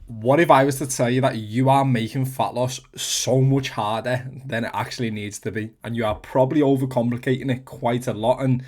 What if I was to tell you that you are making fat loss so much harder than it actually needs to be, and you are probably overcomplicating it quite a lot? And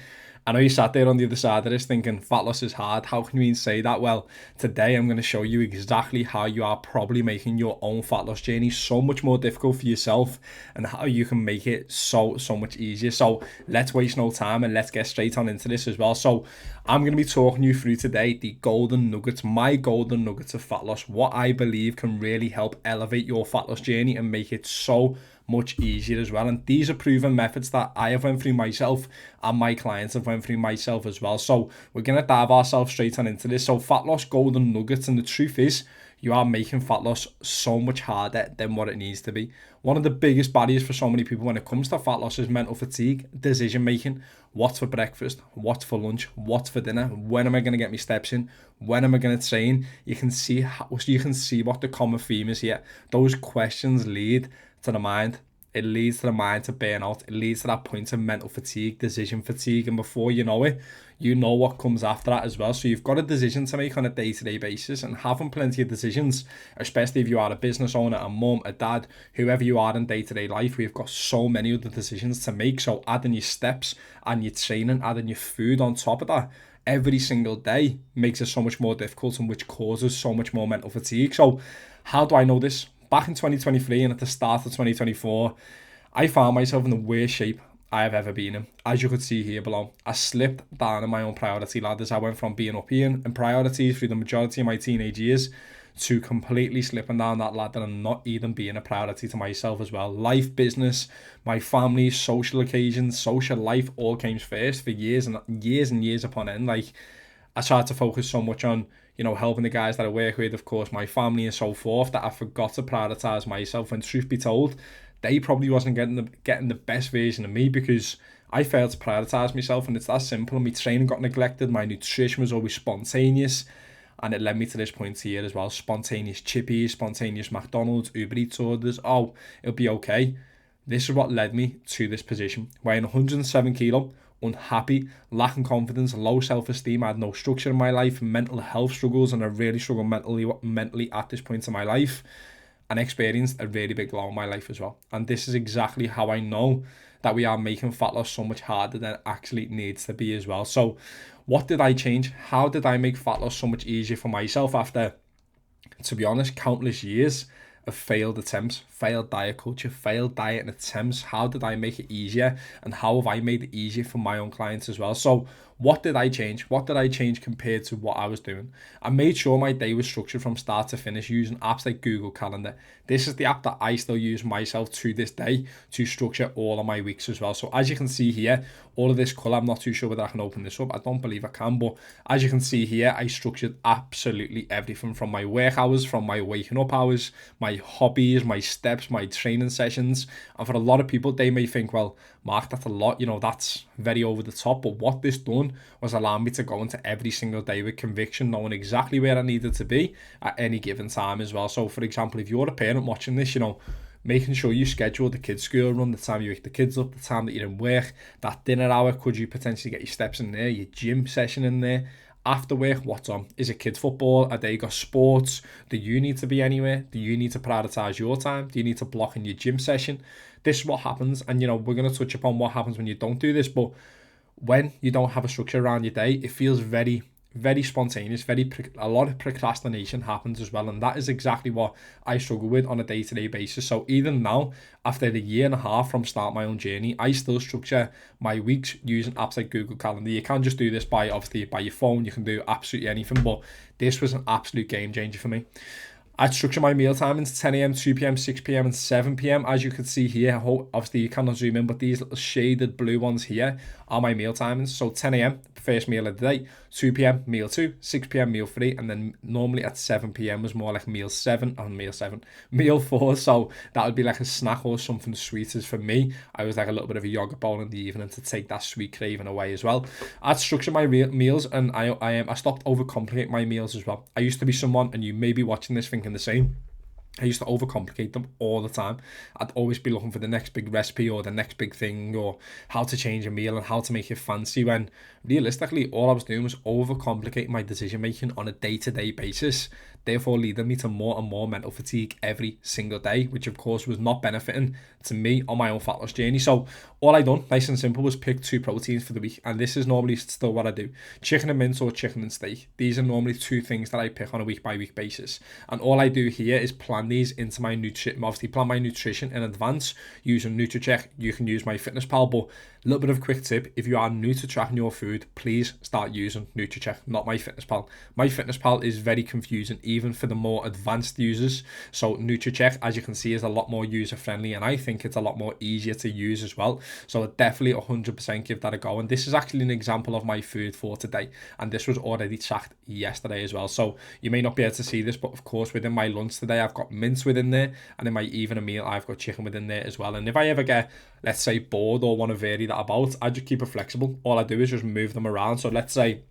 I know you sat there on the other side of this thinking fat loss is hard. How can you even say that? Well, today I'm going to show you exactly how you are probably making your own fat loss journey so much more difficult for yourself, and how you can make it so much easier. So let's waste no time and let's get straight on into this as well. So I'm going to be talking you through today the golden nuggets, my golden nuggets of fat loss, what I believe can really help elevate your fat loss journey and make it so much easier as well. And these are proven methods that I have went through myself and my clients have went through myself as well. So we're going to dive ourselves straight on into this. So fat loss golden nuggets, and the truth is you are making fat loss so much harder than what it needs to be. One of the biggest barriers for so many people when it comes to fat loss is mental fatigue, decision making. What's for breakfast? What's for lunch? What's for dinner? When am I going to get my steps in? When am I going to train? You can see what the common theme is here. Those questions lead to the mind. It leads to the mind to burnout. It leads to that point of mental fatigue, decision fatigue, and before you know it, you know what comes after that as well. So you've got a decision to make on a day-to-day basis, and having plenty of decisions, especially if you are a business owner, a mum, a dad, whoever you are in day-to-day life, we've got so many other decisions to make. So adding your steps and your training, adding your food on top of that every single day makes it so much more difficult, and which causes so much more mental fatigue. So how do I know this? Back in 2023 and at the start of 2024, I found myself in the worst shape I have ever been in. As you could see here below, I slipped down in my own priority ladders. I went from being up here in priorities through the majority of my teenage years to completely slipping down that ladder and not even being a priority to myself as well. Life, business, my family, social occasions, social life all came first for years and years upon end. Like, I tried to focus so much on, helping the guys that I work with, of course, my family and so forth, that I forgot to prioritize myself. And truth be told, they probably wasn't getting the best version of me because I failed to prioritize myself. And it's that simple. My training got neglected. My nutrition was always spontaneous. And it led me to this point here as well. Spontaneous chippies, spontaneous McDonald's, Uber Eats orders. Oh, it'll be okay. This is what led me to this position. Weighing 107 kilo, unhappy, lacking confidence, low self-esteem. I had no structure in my life, mental health struggles, and I really struggled mentally at this point in my life, and experienced a really big low in my life as well. And this is exactly how I know that we are making fat loss so much harder than it actually needs to be as well. So what did I change? How did I make fat loss so much easier for myself after, to be honest, countless years of failed attempts, failed diet culture, failed diet and attempts? How did I make it easier, and how have I made it easier for my own clients as well? So what did I change? What did I change compared to what I was doing? I made sure my day was structured from start to finish using apps like Google Calendar. This is the app that I still use myself to this day to structure all of my weeks as well. So as you can see here, all of this color, I'm not too sure whether I can open this up. I don't believe I can, but as you can see here, I structured absolutely everything from my work hours, from my waking up hours, my hobbies, my steps, my training sessions. And for a lot of people, they may think, well, Mark, that's a lot, that's very over the top. But what this done was allow me to go into every single day with conviction, knowing exactly where I needed to be at any given time as well. So for example, if you're a parent watching this, making sure you schedule the kids' school run, the time you wake the kids up, the time that you're in work, that dinner hour, could you potentially get your steps in there, your gym session in there? After work, what's on? Is it kids football? Are they got sports? Do you need to be anywhere? Do you need to prioritize your time? Do you need to block in your gym session? This is what happens. And we're going to touch upon what happens when you don't do this. But when you don't have a structure around your day, it feels very spontaneous. A lot of procrastination happens as well, and that is exactly what I struggle with on a day-to-day basis. So even now, after a year and a half from start my own journey, I still structure my weeks using apps like Google Calendar. You can just do this by your phone. You can do absolutely anything, but this was an absolute game changer for me. I'd structure my meal timings 10 a.m, 2 p.m, 6 p.m, and 7 p.m. As you can see here, obviously you cannot zoom in, but these little shaded blue ones here are my meal timings. So 10 a.m, first meal of the day, 2 p.m, meal 2, 6 p.m, meal 3, and then normally at 7 p.m was more like meal 4. So that would be like a snack or something sweet. As for me, I was like a little bit of a yogurt bowl in the evening to take that sweet craving away as well. I'd structure my meals, and I stopped overcomplicating my meals as well. I used to be someone, and you may be watching this thinking the same, I used to overcomplicate them all the time. I'd always be looking for the next big recipe or the next big thing or how to change a meal and how to make it fancy, when realistically all I was doing was overcomplicating my decision making on a day-to-day basis, therefore leading me to more and more mental fatigue every single day, which of course was not benefiting to me on my own fat loss journey. So all I done, nice and simple, was pick 2 proteins for the week, and this is normally still what I do: chicken and mince or chicken and steak. These are normally 2 things that I pick on a week by week basis, and all I do here is plan these into my nutrition. Obviously plan my nutrition in advance using NutriCheck. You can use MyFitnessPal, but a little bit of a quick tip: if you are new to tracking your food, please start using NutriCheck, not MyFitnessPal. MyFitnessPal is very confusing even for the more advanced users. So NutriCheck, as you can see, is a lot more user friendly, and I think it's a lot more easier to use as well. So I'd definitely 100% give that a go. And this is actually an example of my food for today, and this was already tracked yesterday as well. So you may not be able to see this, but of course within my lunch today I've got mince within there, and in my evening meal I've got chicken within there as well. And if I ever get, let's say, bored or want to vary that about, I just keep it flexible. All I do is just move them around. So let's say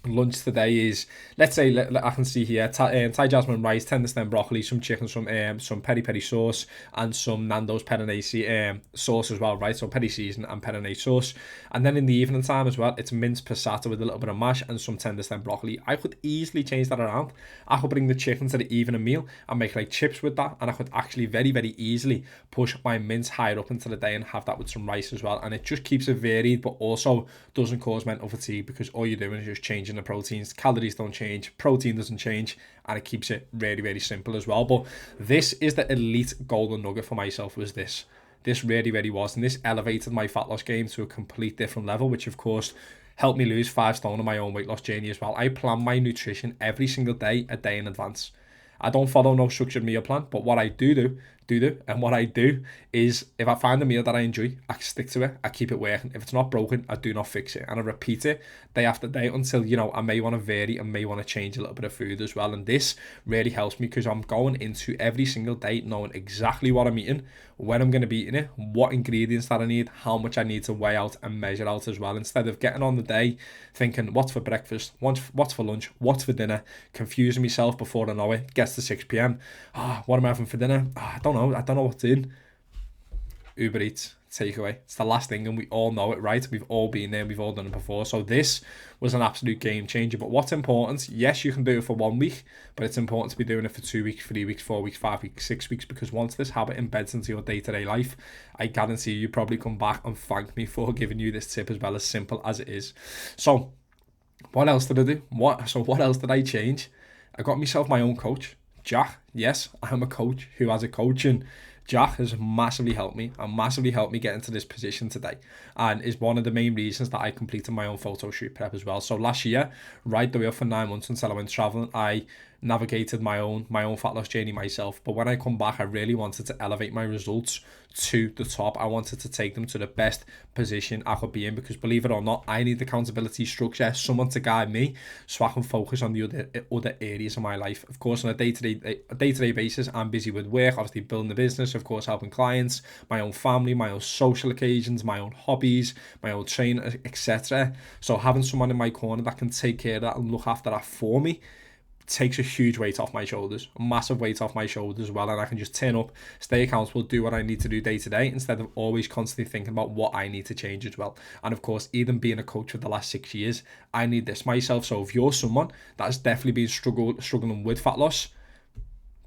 lunch today is, let's say, I can see here, Thai jasmine rice, tender stem broccoli, some chicken, some peri peri sauce, and some Nando's perinese sauce as well, right? So peri season and perinese sauce. And then in the evening time as well, it's minced passata with a little bit of mash and some tender stem broccoli. I could easily change that around. I could bring the chicken to the evening meal and make like chips with that, and I could actually very, very easily push my mince higher up into the day and have that with some rice as well. And it just keeps it varied, but also doesn't cause mental fatigue, because all you're doing is just changing the proteins. Calories don't change, protein doesn't change, and it keeps it really, really simple as well. But this is the elite golden nugget for myself, was this really, really was, and this elevated my fat loss game to a complete different level, which of course helped me lose 5 stone on my own weight loss journey as well. I plan my nutrition every single day, a day in advance. I don't follow no structured meal plan, but what I do, and what I do is, if I find a meal that I enjoy, I stick to it, I keep it working. If it's not broken, I do not fix it, and I repeat it day after day until, you know, I may want to vary and may want to change a little bit of food as well. And this really helps me, because I'm going into every single day knowing exactly what I'm eating, when I'm going to be eating it, what ingredients that I need, how much I need to weigh out and measure out as well, instead of getting on the day thinking what's for breakfast, what's for lunch, what's for dinner, confusing myself before I know it. Gets to 6 p.m. What am I having for dinner? I don't know what's in. Uber Eats, takeaway. It's the last thing, and we all know it, right? We've all been there, we've all done it before. So this was an absolute game changer. But what's important, yes, you can do it for 1 week, but it's important to be doing it for 2 weeks, 3 weeks, 4 weeks, 5 weeks, 6 weeks, because once this habit embeds into your day-to-day life, I guarantee you probably come back and thank me for giving you this tip, as well, as simple as it is. So what else did I do? What else did I change? I got myself my own coach, Jack. Yes, I'm a coach who has a coach, and Jack has massively helped me get into this position today, and is one of the main reasons that I completed my own photo shoot prep as well. So last year, right the way up for 9 months until I went traveling, I navigated my own fat loss journey myself. But when I come back, I really wanted to elevate my results to the top. I wanted to take them to the best position I could be in, because believe it or not, I need accountability structure, someone to guide me, so I can focus on the other areas of my life. Of course, on a day-to-day basis, I'm busy with work, obviously building the business, of course helping clients, my own family, my own social occasions, my own hobbies, my own training, etc. So having someone in my corner that can take care of that and look after that for me takes a huge weight off my shoulders, a massive weight off my shoulders as well, and I can just turn up, stay accountable, do what I need to do day to day, instead of always constantly thinking about what I need to change as well. And of course, even being a coach for the last 6 years, I need this myself. So if you're someone that's definitely been struggling with fat loss,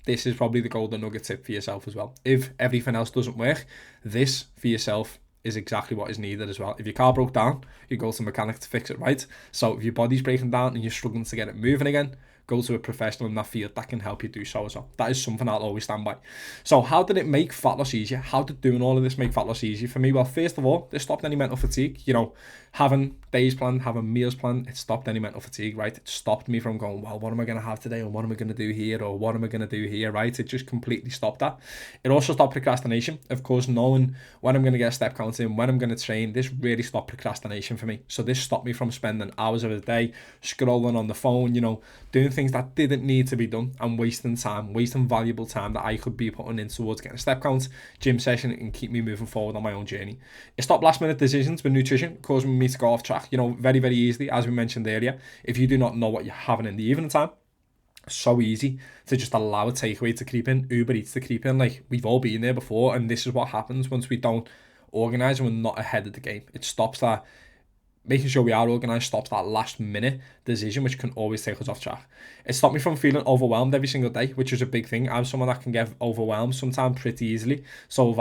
this is probably the golden nugget tip for yourself as well. If everything else doesn't work, this for yourself is exactly what is needed as well. If your car broke down, you go to a mechanic to fix it, right? So if your body's breaking down and you're struggling to get it moving again, go to a professional in that field that can help you do so as well. That is something I'll always stand by. So how did it make fat loss easier? How did doing all of this make fat loss easier for me? Well, first of all, this stopped any mental fatigue. You know, having days planned, having meals planned, it stopped any mental fatigue, right? It stopped me from going, well, what am I going to have today? Or what am I going to do here? Or what am I going to do here, right? It just completely stopped that. It also stopped procrastination. Of course, knowing when I'm going to get a step count in, when I'm going to train, this really stopped procrastination for me. So this stopped me from spending hours of the day scrolling on the phone, you know, doing things that didn't need to be done, and wasting valuable time that I could be putting in towards getting a step count, gym session, and keep me moving forward on my own journey. It stopped last minute decisions with nutrition, causing me to go off track, you know, very, very easily, as we mentioned earlier. If you do not know what you're having in the evening time, So easy to just allow a takeaway to creep in, Uber Eats to creep in. Like, we've all been there before, and this is what happens once we don't organise and we're not ahead of the game. It stops that, making sure we are organised stops that last minute decision, which can always take us off track. It stopped me from feeling overwhelmed every single day, which is a big thing. I'm someone that can get overwhelmed sometimes pretty easily. So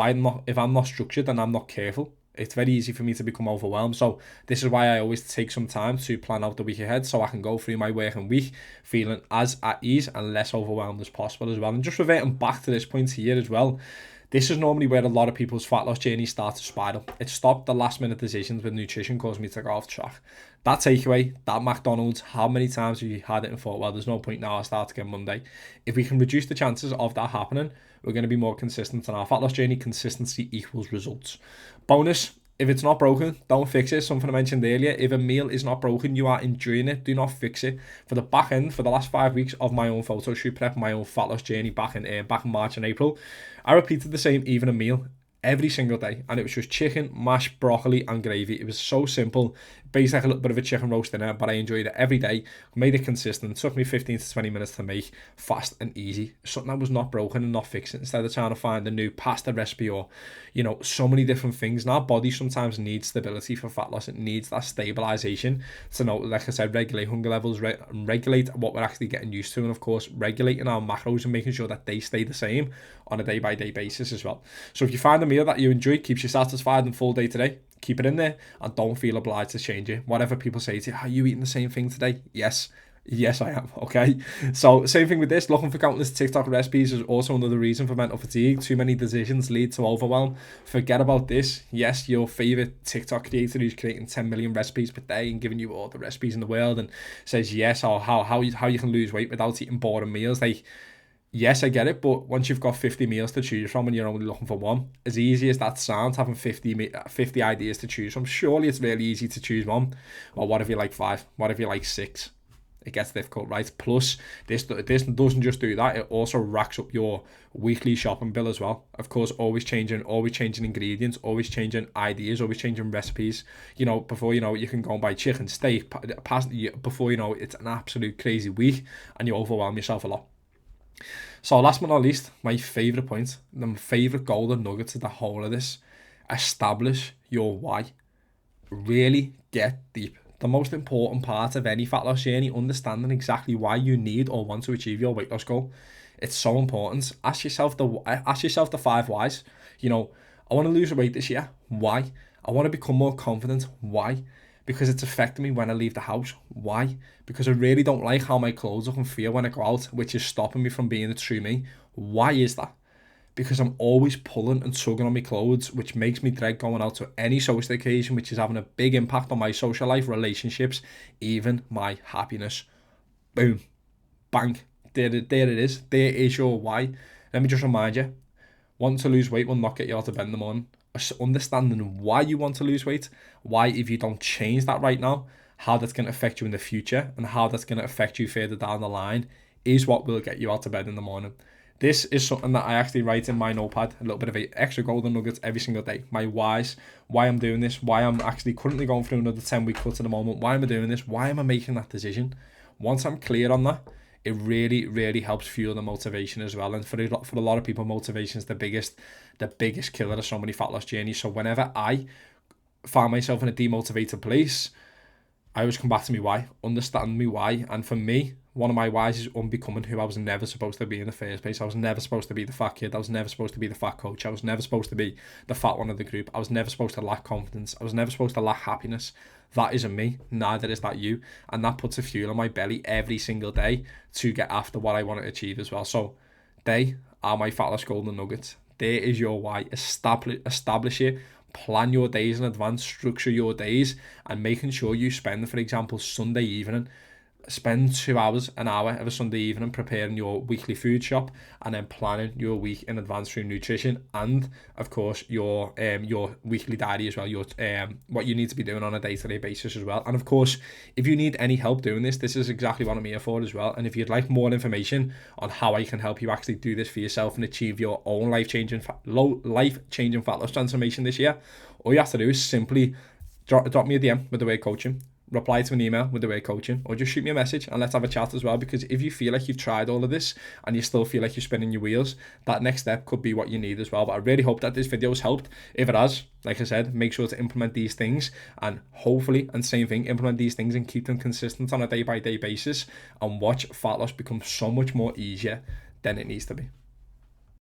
if I'm not structured and I'm not careful, it's very easy for me to become overwhelmed. So this is why I always take some time to plan out the week ahead, so I can go through my working week feeling as at ease and less overwhelmed as possible as well. And just reverting back to this point here as well, this is normally where a lot of people's fat loss journey starts to spiral. It stopped the last minute decisions with nutrition caused me to go off track. That takeaway, that McDonald's, how many times have you had it and thought, well, there's no point now, I'll start again Monday. If we can reduce the chances of that happening, we're going to be more consistent on our fat loss journey. Consistency equals results. Bonus, if it's not broken, don't fix it. Something I mentioned earlier, if a meal is not broken, you are enjoying it, do not fix it. For the back end, for the last 5 weeks of my own photo shoot prep, my own fat loss journey back in March and April, I repeated the same evening meal every single day, and it was just chicken, mashed broccoli and gravy. It was so simple, basically like a little bit of a chicken roast dinner, but I enjoyed it every day, made it consistent. It took me 15 to 20 minutes to make, fast and easy, something that was not broken and not fixed, instead of trying to find a new pasta recipe or, you know, so many different things. And our body sometimes needs stability for fat loss. It needs that stabilization to know, like I said, regulate hunger levels, regulate what we're actually getting used to, and of course regulating our macros and making sure that they stay the same on a day-by-day basis as well. So if you find a meal that you enjoy, keeps you satisfied and full day today, keep it in there and don't feel obliged to change it. Whatever people say to you, are you eating the same thing today? Yes, I am. Okay, so same thing with this. Looking for countless TikTok recipes is also another reason for mental fatigue. Too many decisions lead to overwhelm. Forget about this. Yes, your favorite TikTok creator who's creating 10 million recipes per day and giving you all the recipes in the world and says yes, or how you can lose weight without eating boring meals. Like, yes, I get it, but once you've got 50 meals to choose from and you're only looking for one, as easy as that sounds, having 50 ideas to choose from, surely it's really easy to choose one. Or what if you like 5? What if you like 6? It gets difficult, right? Plus, this doesn't just do that, it also racks up your weekly shopping bill as well. Of course, always changing ingredients, always changing ideas, always changing recipes. You know, before you know it, you can go and buy chicken, steak, before you know it, it's an absolute crazy week and you overwhelm yourself a lot. So last but not least, my favourite point, the favourite golden nugget to the whole of this, establish your why. Really get deep. The most important part of any fat loss journey, understanding exactly why you need or want to achieve your weight loss goal. It's so important. Ask yourself the 5 whys. You know, I want to lose weight this year. Why? I want to become more confident. Why? Because it's affecting me when I leave the house. Why? Because I really don't like how my clothes look and feel when I go out, which is stopping me from being the true me. Why is that? Because I'm always pulling and tugging on my clothes, which makes me dread going out to any social occasion, which is having a big impact on my social life, relationships, even my happiness. Boom. Bang. There it is. There is your why. Let me just remind you, wanting to lose weight will not get you out of bed in the morning. Understanding why you want to lose weight, why if you don't change that right now, how that's going to affect you in the future and how that's going to affect you further down the line is what will get you out of bed in the morning. This is something that I actually write in my notepad, a little bit of extra golden nuggets every single day. My whys, why I'm doing this, why I'm actually currently going through another 10-week cut at the moment, why am I doing this, why am I making that decision? Once I'm clear on that, it really, really helps fuel the motivation as well. And for a lot of people, motivation is the biggest killer of so many fat loss journeys. So whenever I find myself in a demotivated place, I always come back to me why, understand me why. And for me, one of my whys is unbecoming who I was never supposed to be in the first place. I was never supposed to be the fat kid. I was never supposed to be the fat coach. I was never supposed to be the fat one of the group. I was never supposed to lack confidence. I was never supposed to lack happiness. That isn't me. Neither is that you. And that puts a fuel in my belly every single day to get after what I want to achieve as well. So they are my fat loss golden nuggets. There is your why. Establish it. Plan your days in advance, structure your days, and making sure you spend, for example, Sunday evening, spend 2 hours, an hour of a Sunday evening preparing your weekly food shop and then planning your week in advance through nutrition and of course your weekly diary as well, your what you need to be doing on a day-to-day basis as well. And of course, if you need any help doing this is exactly what I'm here for as well. And if you'd like more information on how I can help you actually do this for yourself and achieve your own life-changing fat loss transformation this year, all you have to do is simply drop me a DM with the word coaching. reply to an email with the word coaching, or just shoot me a message and let's have a chat as well. Because if you feel like you've tried all of this and you still feel like you're spinning your wheels, that next step could be what you need as well. But I really hope that this video has helped. If it has, like I said, make sure to implement these things, and hopefully, and same thing, implement these things and keep them consistent on a day-by-day basis, and watch fat loss become so much more easier than it needs to be.